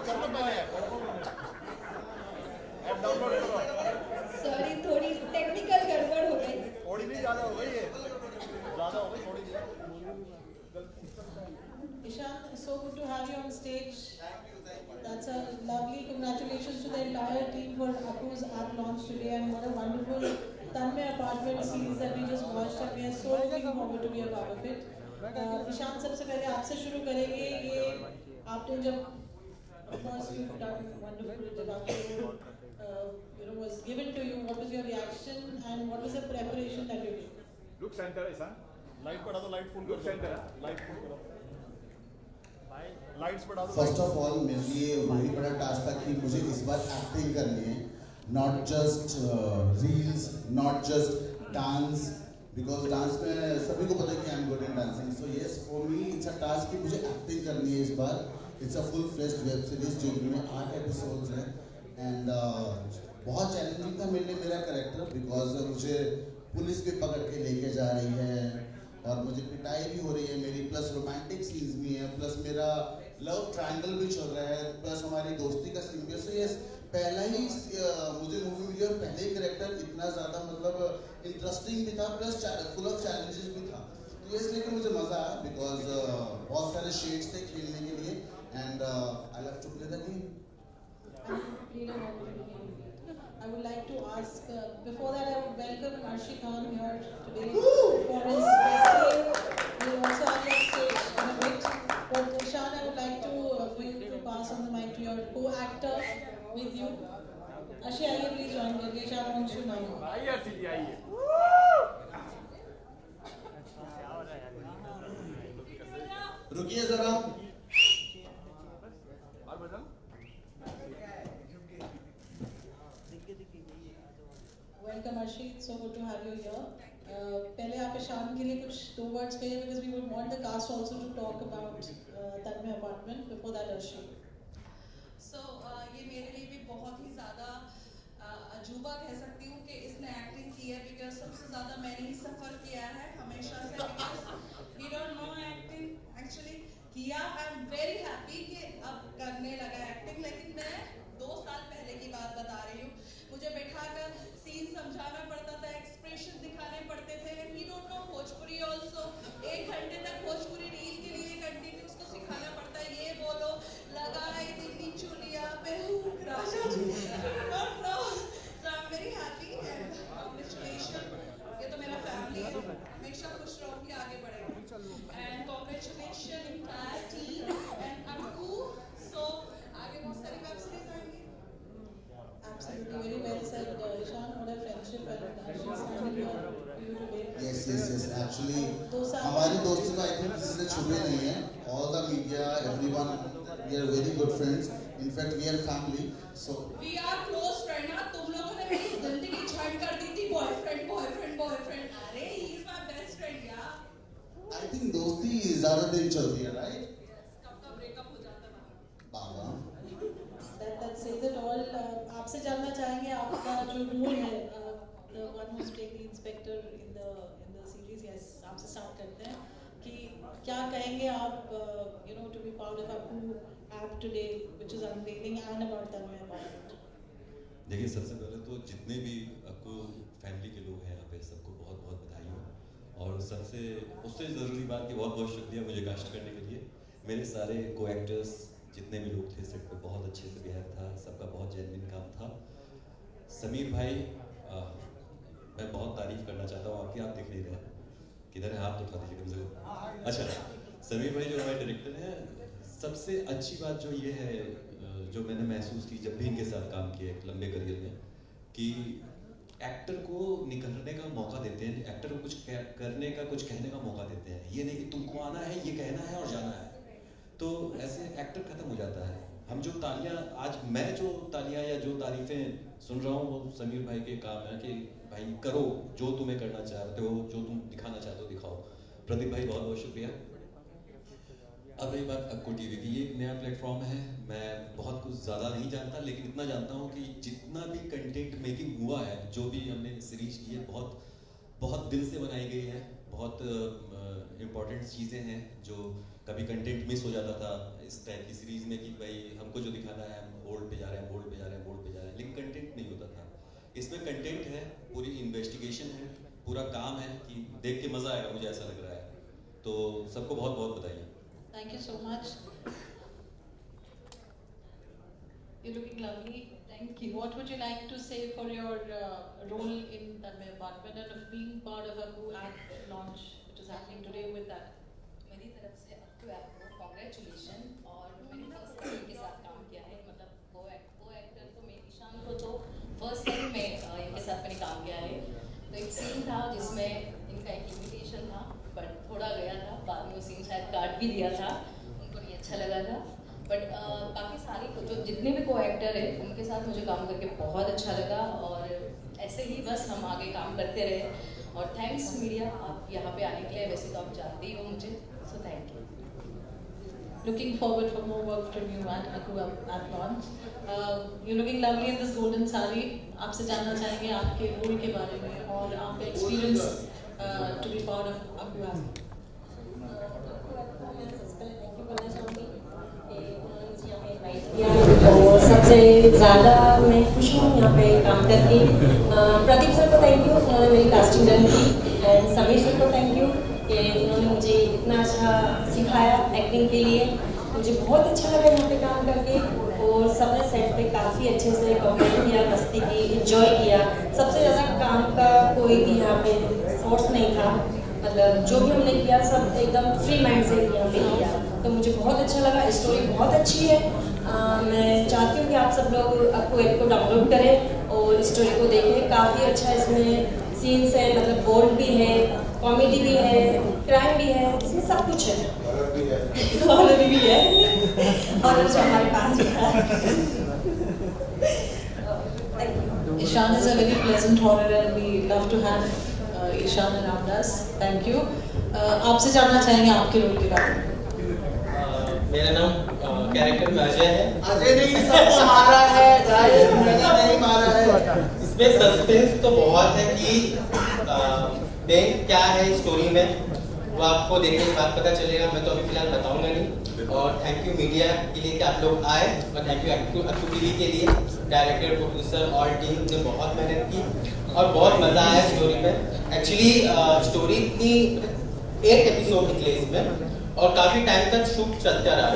कर लो पहले app download करो। सॉरी थोड़ी टेक्निकल गड़बड़ हो गई। थोड़ी नहीं ज़्यादा हो गई, ये ज़्यादा हो गई थोड़ी। Ishan, it's so good to have you on stage. That's a lovely congratulations to the entire team for Appu's app launch today, and what a wonderful Tanmay apartment series that we just watched, and we are so looking forward to be a part of it. Ishan, सबसे पहले आपसे शुरू करेंगे। ये आपने जब of course you've done wonderful जब आपको was given to you, what was your reaction and what was the preparation that you did? Look center है सर, लाइट बढ़ा दो, लाइट फुल करो, सेंटर है, लाइट फुल करो, लाइट्स बढ़ा दो। फर्स्ट ऑफ ऑल मेरे लिए वही बड़ा टास्क था कि मुझे इस बार एक्टिंग करनी है, not just reels, not just dance, because dance में सभी को पता है कि I am good in dancing. So yes for me it's a task कि मुझे एक्टिंग करनी है इस बार। It's a full fleshed web series जिनमें 8 एपिसोड्स हैं एंड बहुत चैलेंजिंग था मेरे लिए मेरा कैरेक्टर, बिकॉज मुझे पुलिस भी पकड़ के लेके जा रही है और मुझे पिटाई भी हो रही है मेरी, प्लस रोमांटिक सीन्स भी हैं, प्लस मेरा लव ट्रायंगल भी चल रहा है, प्लस हमारी दोस्ती का सीन भी है। सो यस पहला ही मुझे मूवी मिली और पहले ही कैरेक्टर इतना ज़्यादा मतलब इंटरेस्टिंग भी था, प्लस फुल ऑफ चैलेंजेस भी था। तो ये इसलिए कि मुझे मज़ा आया, बिकॉज बहुत सारे शेड्स थे खेलने के लिए and I love to play the game. I would like to ask, before that I would welcome Arshi Khan here today for his wrestling. We also have on stage in a bit. But Ishan, I would like to for you to pass on the mic to your co-actor with you. Arshi, आइए please join me. Ishan wants you now. आइए अर्शी जी आइए। रुकिए जरा। Welcome Arshi, it's so good to have you here. पहले आप ईशान के लिए कुछ 2 words कहिए, because we would want the cast also to talk about Tanmay apartment. Before that, Arshi. So ये मेरे लिए भी बहुत ही ज़्यादा अजूबा कह सकती हूँ कि इसने एक्टिंग की है, बिकॉज सबसे ज़्यादा मैंने ही सफ़र किया है हमेशा से, because we don't know acting actually किया। आई एम वेरी हैप्पी कि अब करने लगा एक्टिंग, लेकिन मैं 2 साल पहले की बात बता रही हूँ। मुझे बैठाकर सीन समझाना पड़ता था, एक्सप्रेशन दिखाने पड़ते थे, and he don't know Bhojpuri also. 1 घंटे तक भोजपुरी रील के लिए कंटिन्यू उसको सिखाना पड़ता है, ये बोलो लगाई दिल्ली चुलिया पे राजा जी। So I'm very happy and congratulations, ये तो मेरा फैमिली है, हमेशा खुश रहूँगी, आगे बढ़ेंगे। And congratulations entire team and Appu, so आगे बहुत सारी वेब सीरीज आएंगी। Absolutely, very well said, Ishan. What a friendship and Arshi standing here for you today. Yes, yes, yes. Actually, 2 साल हमारी दोस्ती तो आई थिंक किसी से छुपे नहीं है। All the media, everyone, we are very good friends. In fact, we are family. So We are close friend ना, तुम लोगों ने मेरी जिंदगी छंड कर दी थी, बॉयफ्रेंड बॉयफ्रेंड बॉयफ्रेंड। अरे he is my best friend यार। I think दोस्ती ज़्यादा दिन चलती है, right? कब का ब्रेकअप हो जाता है बाबा। that says it all. आपसे जानना चाहेंगे आपका जो रोल है, the one who's playing the inspector in the series. Yes, आपसे स्टार्ट करते हैं कि क्या कहेंगे आप, to be part of Appu app today, which is unveiling and about Tanmay apartment. देखिए सबसे पहले तो जितने भी आपको फैमिली के लोग हैं यहाँ पे सबको बहुत बहुत बधाई हो, और सबसे उससे ज़रूरी बात कि बहुत बहुत शुक्रिया मुझे कास्ट करने के लिए। मेरे सारे को एक्टर्स जितने भी लोग थे सेट पे बहुत अच्छे से बिहेव था, सबका बहुत जेन्युइन काम था। समीर भाई मैं बहुत तारीफ़ करना चाहता हूँ आपकी, आप दिख नहीं रहे, किधर है, हाथ तो उठा दीजिए कम से कम। अच्छा, समीर भाई जो हमारे डायरेक्टर हैं, सबसे अच्छी बात जो ये है जो मैंने महसूस की जब भी इनके साथ काम किया एक लंबे करियर में, कि एक्टर को निकलने का मौका देते हैं, एक्टर को कुछ करने का, कुछ कहने का मौका देते हैं। ये नहीं कि तुमको आना है, ये कहना है और जाना है, तो ऐसे एक्टर खत्म हो जाता है। हम जो तालियां आज मैं जो तालियां या जो तारीफें सुन रहा हूँ वो समीर भाई के काम है कि भाई करो जो तुम्हें करना चाहते हो, जो तुम दिखाना चाहते हो दिखाओ। प्रदीप भाई बहुत बहुत शुक्रिया। अब रही बात अक्को टीवी की, ये एक नया प्लेटफॉर्म है, मैं बहुत कुछ ज़्यादा नहीं जानता, लेकिन इतना जानता हूँ कि जितना भी कंटेंट मेकिंग हुआ है, जो भी हमने सीरीज की है, बहुत बहुत दिल से बनाई गई है, बहुत इम्पोर्टेंट चीज़ें हैं जो कभी कंटेंट मिस हो जाता था इस टाइप की सीरीज़ में कि भाई हमको जो दिखाना है हम बोल्ड पे जा रहे हैं, बोल्ड पे जा रहे हैं, बोल्ड पे जा रहे हैं, लेकिन कंटेंट नहीं होता था। इसमें कंटेंट है, पूरी इन्वेस्टिगेशन है, पूरा काम है कि देख के मज़ा आएगा, मुझे ऐसा लग रहा है। तो सबको बहुत बहुत बधाई। Thank you so much. You're looking lovely. Thank you. What would you like to say for your role in Tanmay Apartment and of being part of Akku app launch, which is happening today with that? मेरी तरफ से Akku app को congratulation. और मैंने first time इनके साथ काम किया है, मतलब को एक्टर तो मैं ईशान को तो फर्स्ट टाइम में इनके साथ मैंने काम किया है। तो एक सीन था जिसमें इनका एक इन्विटेशन था, बट थोड़ा गया था, बाद में वो सीन शायद काट भी दिया था, उनको नहीं अच्छा लगा था। बट बाकी सारी जो जितने भी को एक्टर है उनके साथ मुझे काम करके बहुत अच्छा लगा, और ऐसे ही बस हम आगे काम करते रहे। और थैंक्स मीडिया, आप यहाँ पे आने के लिए, वैसे तो आप जानते ही हो मुझे, so thank you. Looking forward for more work from you at Akku app launch. You're looking lovely in this golden saree. आपसे जानना चाहेंगे आपके रोल के बारे में और आपका experience to be part of Akku app. और सबसे ज़्यादा मैं खुश हूँ यहाँ पे काम करके। प्रदीप सर को थैंक यू, उन्होंने मेरी कास्टिंग डन की, एंड समीर सर को थैंक यू कि उन्होंने मुझे इतना अच्छा सिखाया एक्टिंग के लिए। मुझे बहुत अच्छा लगा यहाँ पे काम करके, और सबने सेट पे काफ़ी अच्छे से कॉपरेट किया, मस्ती की, एंजॉय किया। सबसे ज़्यादा काम का कोई भी यहाँ पे फोर्स नहीं था, मतलब जो भी हमने किया सब एकदम फ्री माइंड से यहाँ पे किया, तो मुझे बहुत अच्छा लगा। स्टोरी बहुत अच्छी है। मैं चाहती हूँ कि आप सब लोग अक्कू ऐप को डाउनलोड करें और स्टोरी को देखें। काफ़ी अच्छा इसमें सीन्स है, मतलब बोल्ड भी है, कॉमेडी भी है, क्राइम भी है, इसमें सब कुछ है, हॉरर भी है, हॉरर जो हमारे पास है। Ishan is a very pleasant horror and we love to have Ishan around us. Thank you. आपसे जानना चाहेंगे आपके रोल के बारे में। मेरा नाम कैरेक्टर में अजय है। अजय नहीं, सबको मारा है गाइस, मैंने नहीं मारा है। इसमें सस्पेंस तो बहुत है कि बैंक क्या है स्टोरी में, वो आपको देखने के बाद पता चलेगा। मैं तो अभी फिलहाल बताऊंगा नहीं। और थैंक यू मीडिया के लिए कि आप लोग आए, और थैंक यू अक्कू टीवी के लिए, डायरेक्टर, प्रोड्यूसर, ऑल टीम ने बहुत मेहनत की और बहुत मज़ा आया स्टोरी में। एक्चुअली स्टोरी इतनी 8 एपिसोड निकले इसमें, और काफ़ी टाइम तक शूट चलता रहा।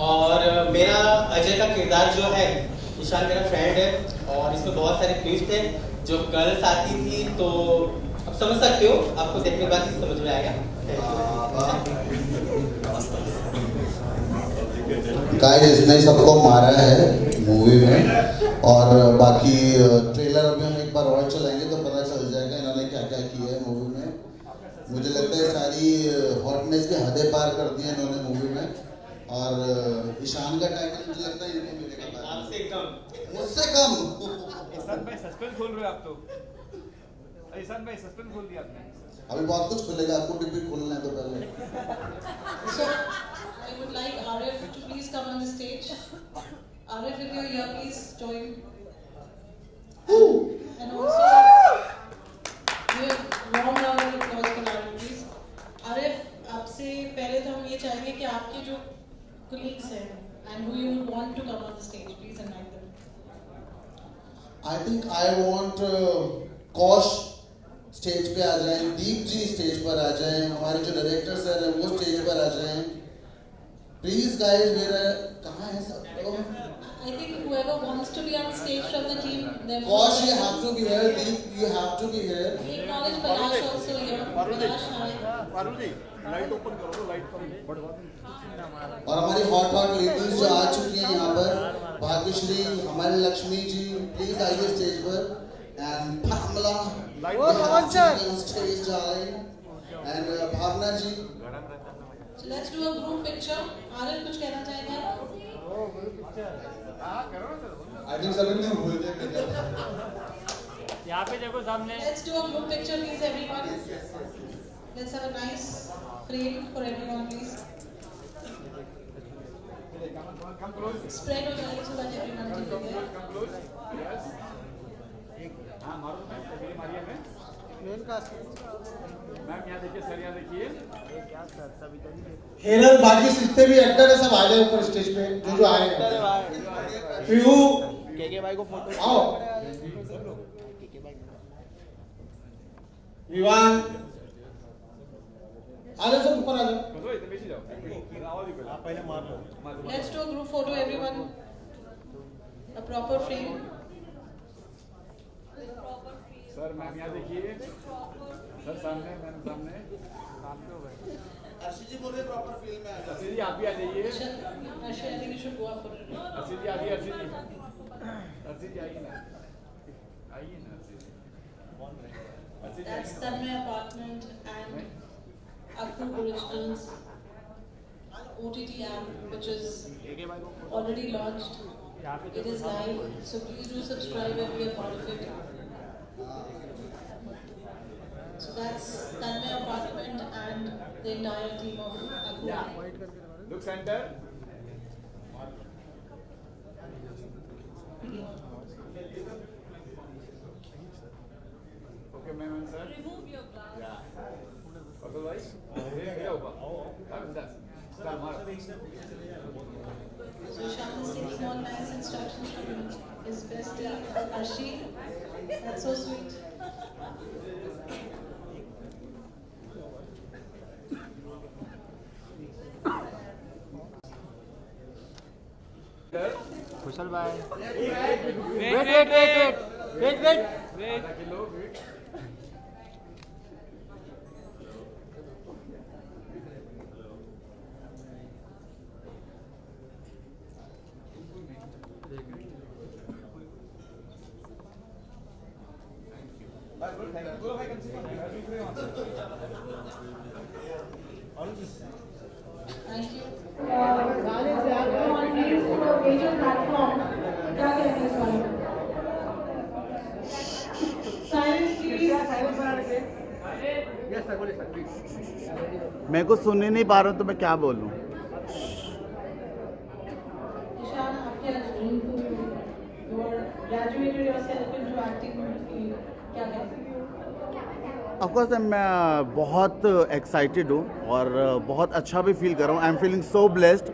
और मेरा अजय का किरदार जो है, ईशान मेरा फ्रेंड है, और इसमें बहुत सारे ट्विस्ट है जो गर्ल्स आती थी, तो अब समझ सकते हो, आपको देखने के बाद ही समझ में आएगा। गाइस इसने सबको मारा है मूवी में, और बाकी ट्रेलर अभी हम एक बार और चलाएंगे तो पता चल जाएगा इन्होंने क्या क्या किया है मूवी में। मुझे लगता है सारी हॉटनेस की हदें पार कर दी है इन्होंने मूवी में, और ईशान का टाइटल मुझे लगता है इनको मिलेगा आपसे कम, मुझसे कम। ईशान भाई सस्पेंस खोल रहे हो आप तो। ईशान भाई सस्पेंस खोल दिया आपने। अभी बहुत कुछ खुलेगा, आपको टिकट खोलना है तो पहले। So I would like Arif to please come on the stage. Arif, if you're here, please join. And also, warm round of applause for Arif, please. Arif, आपसे पहले तो हम ये चाहेंगे कि आपके जो colleagues हैं and who you would want to come on the stage, please invite them. I think I want कौश स्टेज पे आ जाएं, दीप जी स्टेज पर आ जाएं, हमारे जो डायरेक्टर सर हैं वो स्टेज पर आ जाएं। प्लीज गाइस, मेरा कहाँ है सब लोग? I think whoever wants to be on stage from the team, then कौश, you have to be here. Deep, you have to be here. we acknowledge Palash also here. Palash, hi. Parul ji light open करो, तो light कम। और हमारी hot ladies जो आ चुकी हैं यहाँ पर, भाग्यश्री, हमारे लक्ष्मी जी, प्लीज आइए स्टेज पर। एंड Pamela, स्टेज डालें, and Bhavana ji. So let's do a group picture. Arif कुछ कहना चाहेंगे आप? आई थिंक सभी ने भूल दिया। यहाँ पे देखो सामने। Let's do a group picture, please, everyone. Let's have a nice frame for everyone, please. Spread हो जाए so that everyone can be there. Ma'am यहाँ देखिए, सर यहाँ देखिए। हेरल, बाकी जितने भी एक्टर है सब आ जाए ऊपर स्टेज पे, जो जो आए हैं। पीहू, के भाई को फोटो आओ। विवान, आ जाओ सब ऊपर आ जाओ। कसो इथे बेसी जाओ। आवाज ही आप पहले मार लो। Let's do a group photo, everyone. A proper frame. Sir ma'am यहाँ देखिए। सर सामने, मैम सामने। अर्शी जी बोल रहे प्रॉपर फील में आ जाओ। अर्शी जी आप भी आ जाइए। Arshia, I think you should go up for it. Arshi जी आइए, अर्शी जी। अर्शी जी आइए ना। आइए ना अर्शी जी। अर्शी जी That's आइए ना। Tanmay Apartment and Akku Originals OTT app, which is already launched. It is live, so please do subscribe and be a part of it. So that's Tanmay Apartment and the entire team of Akku. Look center. Okay, ma'am and sir. Remove your glass. Yeah. Okay, guys. Here ऊपर. Come this. Start मारो. So Shan is taking all nice instructions from his bestie, Arshi. That's so sweet. कुशल भाई Wait. Kilo wait. Thank you. गाने से आपको on these major platform क्या कहना है इस बारे में? Silence please. मैं कुछ सुन ही नहीं पा रहा हूँ तो मैं क्या बोलूँ। Ishan, आपके आज dream to you are graduated yourself into acting field. क्या कहना है? ऑफकोर्स मैं बहुत एक्साइटेड हूँ और बहुत अच्छा भी फील कर रहा हूँ। I am feeling so blessed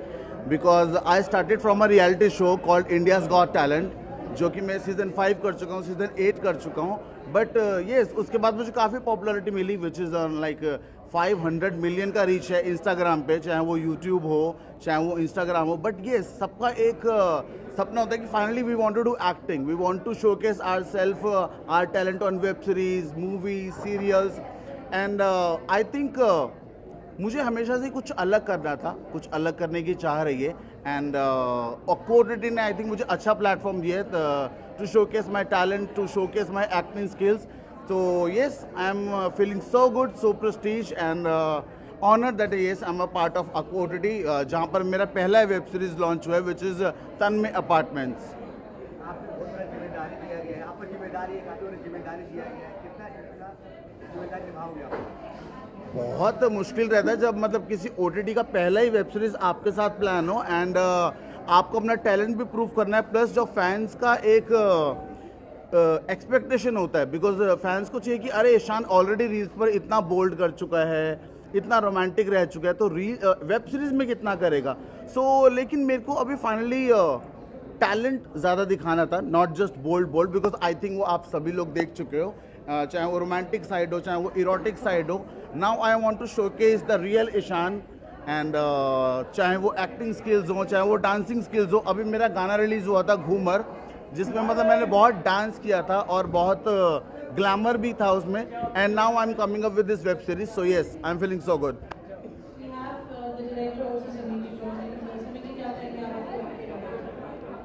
because I started from a reality show called India's got talent, जो कि मैं सीज़न 5 कर चुका हूँ, सीज़न 8 कर चुका हूँ। बट येस, उसके बाद मुझे काफ़ी पॉपुलैरिटी मिली, विच इज़ लाइक 500 मिलियन का रीच है इंस्टाग्राम पे, चाहे वो यूट्यूब हो चाहे वो इंस्टाग्राम हो। बट ये सबका एक सपना होता है कि finally we want to do acting, we want to showcase our self, our talent on web series, movies, serials. And I think मुझे हमेशा से कुछ अलग करना था, कुछ अलग करने की चाह रही है। एंड ऑक्वोडिटी ने आई थिंक मुझे अच्छा प्लेटफॉर्म दिया है to showcase my talent, to showcase my acting skills. So yes, I am feeling so good, so prestige and honored that yes, I am a part of Akku OTT, जहाँ पर मेरा पहला web series launch हुआ है, which is Tanmay apartments. आपको बहुत बड़ा जिम्मेदारी दिया गया है, आपको जिम्मेदारी एक आदमी ने जिम्मेदारी दिया गया है, कितना जिम्मेदारी निभाओगे आप? बहुत मुश्किल रहता है जब मतलब किसी OTT का पहला ही वेब सीरीज आपके साथ प्लान हो एंड आपको अपना टैलेंट भी प्रूव करना है, प्लस जो फैंस का एक एक्सपेक्टेशन होता है, बिकॉज फैंस को चाहिए कि अरे ईशान ऑलरेडी रील्स पर इतना बोल्ड कर चुका है, इतना रोमांटिक रह चुका है, तो वेब सीरीज में कितना करेगा। लेकिन मेरे को अभी फाइनली टैलेंट ज़्यादा दिखाना था, not just bold because I think वो आप सभी लोग देख चुके हो, चाहे वो रोमांटिक साइड हो चाहे वो इरोटिक साइड हो। Now I want to showcase the real Ishan and चाहे वो एक्टिंग स्किल्स हो चाहे वो डांसिंग स्किल्स हो। अभी मेरा गाना रिलीज़ हुआ था घूमर, जिसमें मतलब मैंने बहुत डांस किया था और बहुत ग्लैमर भी था उसमें। And now I am coming up with this web series, so yes I am feeling so good.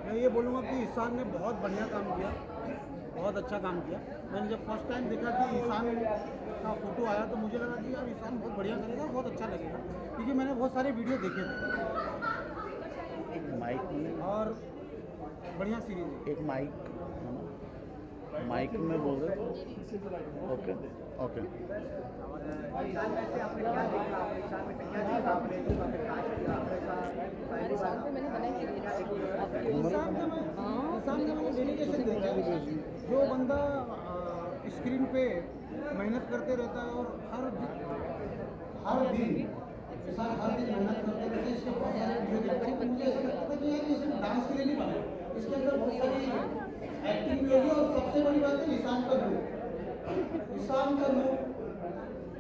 मैं ये बोलूँगा कि ईशान ने बहुत बढ़िया काम किया, बहुत अच्छा काम किया। मैंने जब फर्स्ट टाइम देखा कि ईशान का फोटो आया तो मुझे लगा कि यार ईशान बहुत बढ़िया करेगा, बहुत अच्छा लगेगा, क्योंकि मैंने बहुत सारे वीडियो देखे थे और बढ़िया सीरीज है। एक माइक में बोल रहे ओके ओके। ईशान में से आपने क्या देखा, ईशान में से क्या देखा आपने, जो आपने काज किया आपने ईशान ने मैंने डेडिकेशन देखा। जो बंदा स्क्रीन पे मेहनत करते रहता है और हर दिन इंसान हर दिन मेहनत करते रहते हैं। इसके बहुत सारे वीडियो देखते हैं, मुझे ऐसा लगता था कि यार ये सिर्फ डांस के लिए नहीं बना, इसके अंदर बहुत सारी एक्टिंग भी होगी। और सबसे बड़ी बात है ईशान का लुक,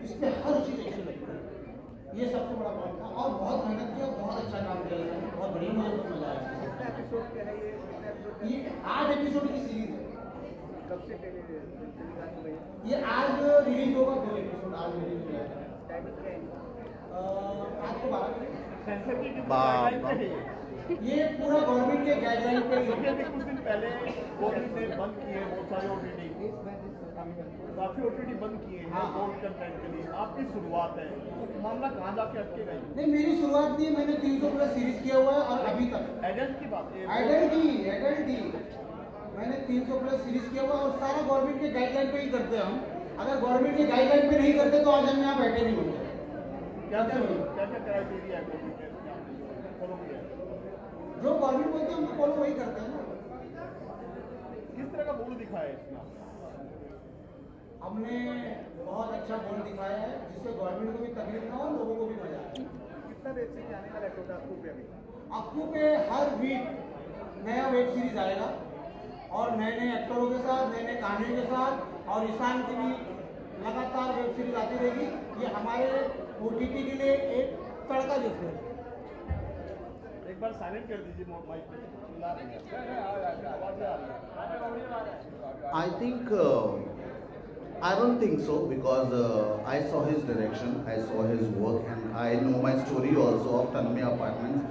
इस पे हर चीज़ अच्छी लगती है, ये सबसे बड़ा बात था। और बहुत मेहनत किया, बहुत अच्छा काम किया, बहुत बढ़िया, मुझे बहुत मजा आया। ये 8 एपिसोड की सीरीज है, ये आज रिलीज होगा, 2 एपिसोड आज रिलीज हो जाएगा। आज को 12 ये पूरा गवर्नमेंट के गाइडलाइन पे कुछ दिन पहले गवर्नमेंट ने बंद किए बहुत सारे ओटीटी, काफी ओटीटी बंद किए हैं गोल्ड कंटेंट के लिए। आपकी शुरुआत है, मामला कहाँ जाके अटकेगा? नहीं, मेरी शुरुआत नहीं, मैंने 300+ सीरीज किया हुआ है और अभी तक एडल्ट की बात है, एडल्ट ही मैंने 300+ सीरीज किया हुआ और सारा गवर्नमेंट के गाइडलाइन पे ही करते हैं हम। अगर गवर्नमेंट के गाइडलाइन पे नहीं करते तो आज हम यहाँ बैठे नहीं होते। क्या क्राइटेरिया फॉलो किया? जो गवर्नमेंट बोलते हैं हम फॉलो वही करते हैं ना। किस तरह का बोल दिखाया है इसमें? हमने बहुत अच्छा बोल दिखाया है जिससे गवर्नमेंट को भी तकलीफ ना हो, लोगों को भी मजा आए। कितना वेब सीरीज आने वाला है अक्कू पे? अक्कू पे हर वीक नया वेब सीरीज आएगा और नए नए एक्टरों के साथ, नए नए कहानियों के साथ, और ईशान की भी लगातार वेब सीरीज आती रहेगी। ये हमारे ओटीटी के लिए एक तड़का जैसे है। एक बार साइलेंट कर दीजिए माइक पे, चिल्ला रही है। I don't think so because I saw his direction, I saw his work, and I know my story also of Tanmay Apartments.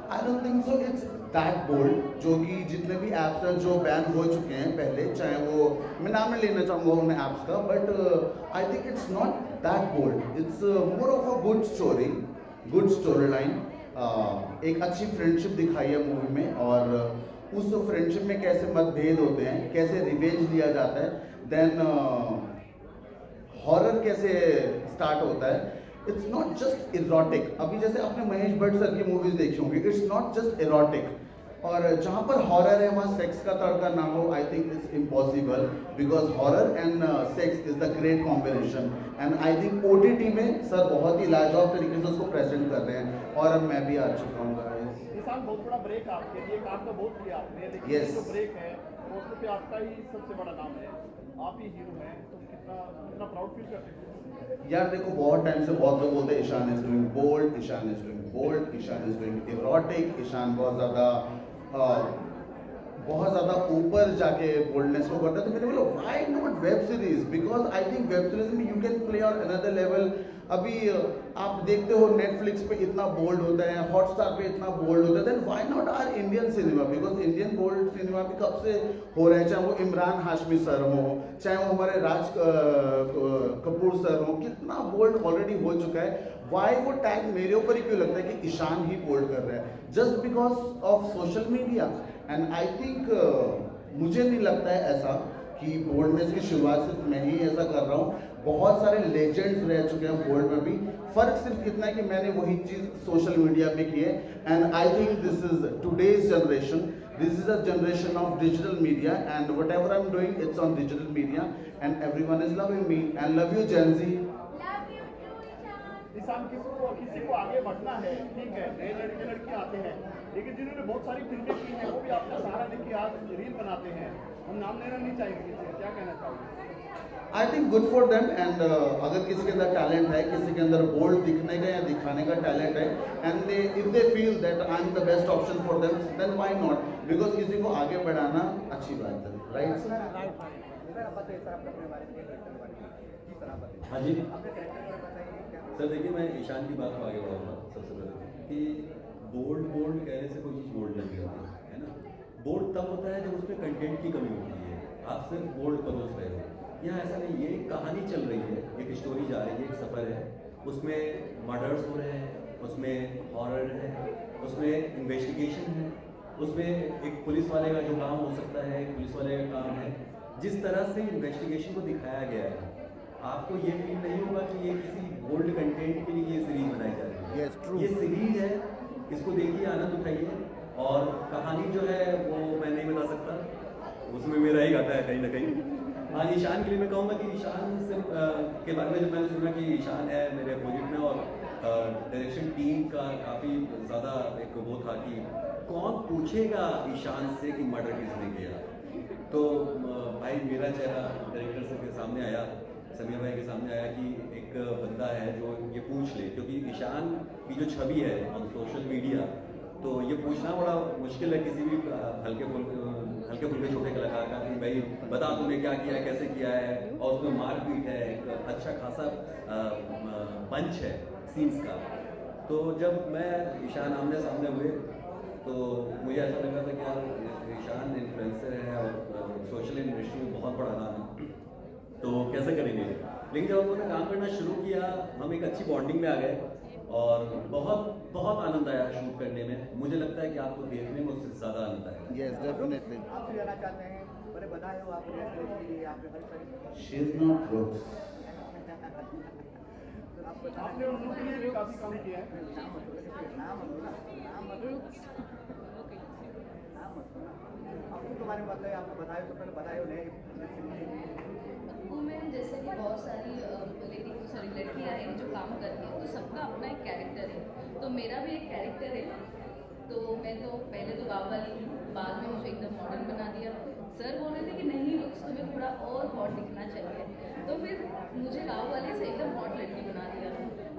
I don't think so it's that bold, जो कि जितने भी एप्स हैं जो बैन हो चुके हैं पहले, चाहे वो मैं नाम नहीं लेना चाहूँगा उन एप्स का, but I think it's not that bold. It's more of a good story, good storyline. एक अच्छी फ्रेंडशिप दिखाई है मूवी में, और उस फ्रेंडशिप में कैसे मतभेद होते हैं, कैसे रिवेंज लिया जाता है, देन हॉरर कैसे स्टार्ट होता है। It's not just erotic. अभी जैसे आपने महेश भट्ट सर की मूवीज देखी होंगी, इट्स नॉट जस्ट इरोटिक, और जहाँ पर हॉरर है वहाँ सेक्स का तड़का ना हो, आई think it's impossible, because horror and sex is the great combination. And I think OTT में सर बहुत ही लाजवाब तरीके से उसको प्रेजेंट कर रहे हैं, और अब मैं भी आ चुका हूँ। बहुत बड़ा ब्रेक आपके लिए, काम तो बहुत किया आपने, लेकिन Yes. जो ब्रेक है उसमें पे आपका ही सबसे बड़ा नाम है, आप ही हीरो हैं, तो कितना प्राउड फील करते हैं? यार देखो, बहुत टाइम से बहुत लोग बोलते हैं Ishan is doing bold, Ishan is doing bold, Ishan is doing erotic, Ishan बहुत ज़्यादा ऊपर जाके बोल्डनेस को करता है। तो मैंने बोला why not web series, because I think web series में you can play on another level. अभी आप देखते हो नेटफ्लिक्स पे इतना बोल्ड होता है, हॉटस्टार पे इतना बोल्ड होता है, then why not our Indian cinema, because Indian bold cinema भी कब से हो रहे हैं, चाहे वो इमरान हाशमी सर हो, चाहे वो हमारे राज कपूर सर हो, कितना बोल्ड ऑलरेडी हो चुका है। वाई वो टैग मेरे ऊपर ही क्यों लगता है कि ईशान ही बोल्ड कर रहा है, just because of social media? And I think मुझे नहीं लगता है ऐसा कि बोल्डनेस की शुरुआत सिर्फ मैं ही ऐसा कर रहा हूँ, बहुत सारे लेजेंड्स रह चुके हैं बोल्ड में भी। फर्क सिर्फ इतना है कि मैंने वही चीज़ सोशल मीडिया पे की है। And I think this is today's generation, this is a generation of digital media, and whatever I am doing it's on digital media, and everyone is loving me, and love you Gen Z. इंसान किसी को आगे बढ़ना है, ठीक है, नए लड़के लड़के आते हैं, लेकिन जिन्होंने बहुत सारी फिल्में की हैं वो भी आपका सहारा लेके आज रील बनाते हैं, हम नाम लेना नहीं चाहेंगे किसी का, क्या कहना चाहोगे? I think good for them, and अगर किसी के अंदर टैलेंट है, किसी के अंदर बोल्ड दिखने का या दिखाने का टैलेंट है, and if they feel that I am the best option for them, then why not, because किसी को आगे बढ़ाना अच्छी बात है, राइट? हाँ जी सर, देखिए मैं ईशान की बात को आगे बढ़ाऊंगा। सबसे पहले कि बोल्ड कहने से कोई चीज़ बोल्ड नहीं होती है ना। बोल्ड तब होता है जब उसमें कंटेंट की कमी होती है, आप सिर्फ बोल्ड परोस रहे हो। यहाँ ऐसा नहीं, ये एक कहानी चल रही है, एक स्टोरी जा रही है, एक सफ़र है, उसमें मर्डर्स हो रहे हैं, उसमें हॉरर है, उसमें इन्वेस्टिगेशन है, उसमें एक पुलिस वाले का जो काम हो सकता है, एक पुलिस वाले का काम है। जिस तरह से इन्वेस्टिगेशन को दिखाया गया है, आपको ये फील नहीं होगा कि ये किसी बोल्ड कंटेंट के लिए ये सीरीज बनाई जा रही है। Yes, true. ये सीरीज है, इसको देखिए, आनंद उठाइए, और कहानी जो है वो मैं नहीं बता सकता, उसमें मेरा ही आता है कहीं ना कहीं, हाँ, ईशान के लिए मैं कहूँगा कि ईशान से के बारे में जब मैंने सुना कि ईशान है मेरे अपोजिट में और डायरेक्शन टीम का काफ़ी ज़्यादा एक वो था कि कौन पूछेगा ईशान से कि मर्डर किसने किया। तो भाई मेरा चेहरा डायरेक्टर सर के सामने आया, समीर भाई के सामने आया कि एक बंदा है जो ये पूछ ले, क्योंकि ईशान की जो छवि है ऑन सोशल मीडिया, तो ये पूछना बड़ा मुश्किल है किसी भी हल्के फुल्के छोटे कलाकार का कि भाई बता तूने क्या किया है, कैसे किया है, और उसमें मारपीट है, एक अच्छा खासा पंच है सीन्स का। तो जब मैं ईशान आमने सामने हुए तो मुझे ऐसा लगा था कि यार ईशान इन्फ्लुएंसर है और सोशल इंडस्ट्री में बहुत बड़ा नाम है, तो कैसे करेंगे। लेकिन जब उन्होंने काम करना शुरू किया हम एक अच्छी बॉन्डिंग में आ गए और बहुत आनंद आया शूट करने में। मुझे लगता है कि आपको देखने में उससे ज़्यादा आनंद आएगा। Yes definitely. आपसे जाना चाहते हैं, बड़े बधाई हो आपके लिए, आपके हर तरह। She is not broke. आपने उन के लिए भी काफ़ी काम किया है। आपको बारे में बताइए, आपको बधाई तो पहले बधाई हो वो मैं जैसे कि बहुत सारी लड़कियाँ हैं जो काम करती हैं, तो सबका अपना एक कैरेक्टर है, तो मेरा भी एक कैरेक्टर है। तो मैं तो पहले तो गाँव वाली थी, बाद में मुझे एकदम मॉडर्न बना दिया। सर बोल रहे थे कि नहीं तुम्हें थोड़ा और हॉट दिखना चाहिए, तो फिर मुझे गाँव वाले से एकदम हॉट लड़की बना दिया।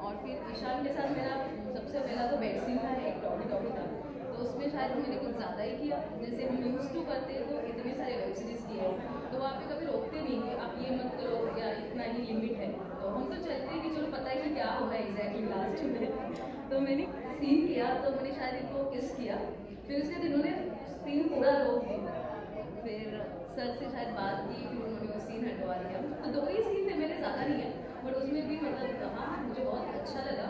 और फिर ईशान के साथ मेरा सबसे पहला तो बेड सीन था, एक डॉगी था, तो उसमें शायद मैंने कुछ ज़्यादा ही किया। जैसे हम यूज़ टू करते हैं तो इतने सारे वेब सीरीज़ किए हैं, तो वहाँ पे कभी रोकते नहीं कि आप ये मत करो या इतना ही लिमिट है, तो हम तो चलते हैं कि चलो पता है कि क्या होगा एग्जैक्टली लास्ट में। तो मैंने सीन किया, तो मैंने शायद इनको किस किया, फिर उसके बाद इन्होंने सीन पूरा रोक दिया। फिर सर से शायद बात की, फिर उन्होंने वो सीन हटवा दिया। तो 2 ही सीन थे मेरे, ज़्यादा नहीं है, बट उसमें भी मतलब हाँ मुझे बहुत अच्छा लगा।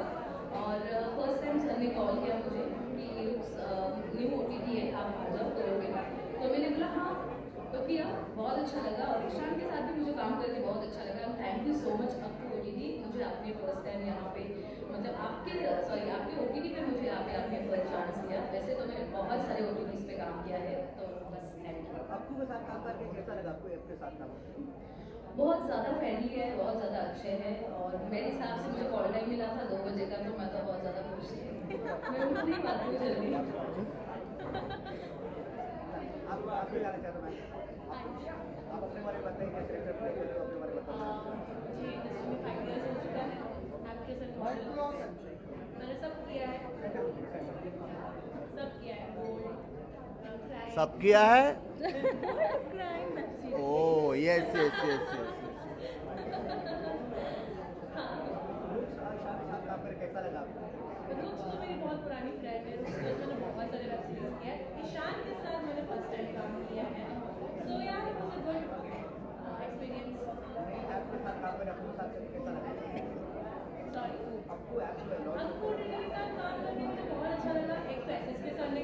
और फर्स्ट टाइम सर ने कॉल किया मुझे कि न्यू OTT है, आप आ जाओ करोगे, तो मैंने बोला हाँ, तो किया, बहुत अच्छा लगा। और ईशान के साथ भी मुझे काम करके बहुत अच्छा लगा। Thank you so much Appu OTT, मुझे आपने फर्स्ट टाइम यहाँ पे मतलब आपके OTT पे मुझे यहाँ पे आपने फर्स्ट चांस दिया। वैसे तो मैंने बहुत सारे OTTs पे काम किया है, तो बस थैंक यू। आपको के साथ काम करके कैसा लगा आपको, आपके साथ काम? बहुत ज़्यादा फ्रेंडली है, बहुत ज़्यादा अच्छे हैं, और मेरे हिसाब से मुझे कॉल टाइम मिला था 2 बजे का, तो मैं तो बहुत ज़्यादा खुश थी, मैं उठ नहीं पाती हूँ जल्दी। आप क्या कहना चाहते हैं? आप अपने बारे में बताइए, कैसे कैरेक्टर प्ले कर रहे हो, अपने बारे में बताइए। जी इंडस्ट्री में 5 इयर्स हो चुका है, एक्ट्रेस एंड मॉडल मैंने सब किया है, सब किया है। Crime oh yes yes yes yes. कैसा लगा आपको? रूप्स तो मेरी बहुत पुरानी फ्रेंड है, उसके साथ मैंने बहुत सारे वेब सीरीज किया है। ईशान के साथ मैंने फर्स्ट टाइम काम किया है, सो यार it was a good experience. आपके साथ काम करके आपको साथ कैसा लगा? सॉरी आपको अक्कू के साथ काम करके मुझे बहुत अच्छा लगा। एक तो SSK सर ने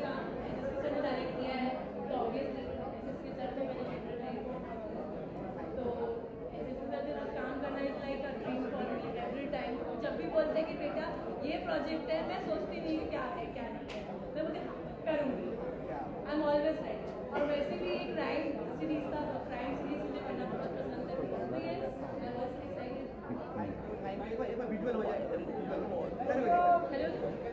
डायरेक्ट किया है, तो ऑब्वियसली SSK सर तो मेरे फेवरेट है, तो SSK सर के साथ काम करना is like a dream for me every time. जब भी बोलते कि बेटा ये प्रोजेक्ट है, मैं सोचती नहीं क्या है क्या नहीं है, मैं बोलती करूँगी, आई एम ऑलवेज रेडी। और वैसे भी एक क्राइम सीरीज था, क्राइम सीरीज मुझे करना बहुत पसंद है, तो yes I was excited. Visual हो जाए। हेलो।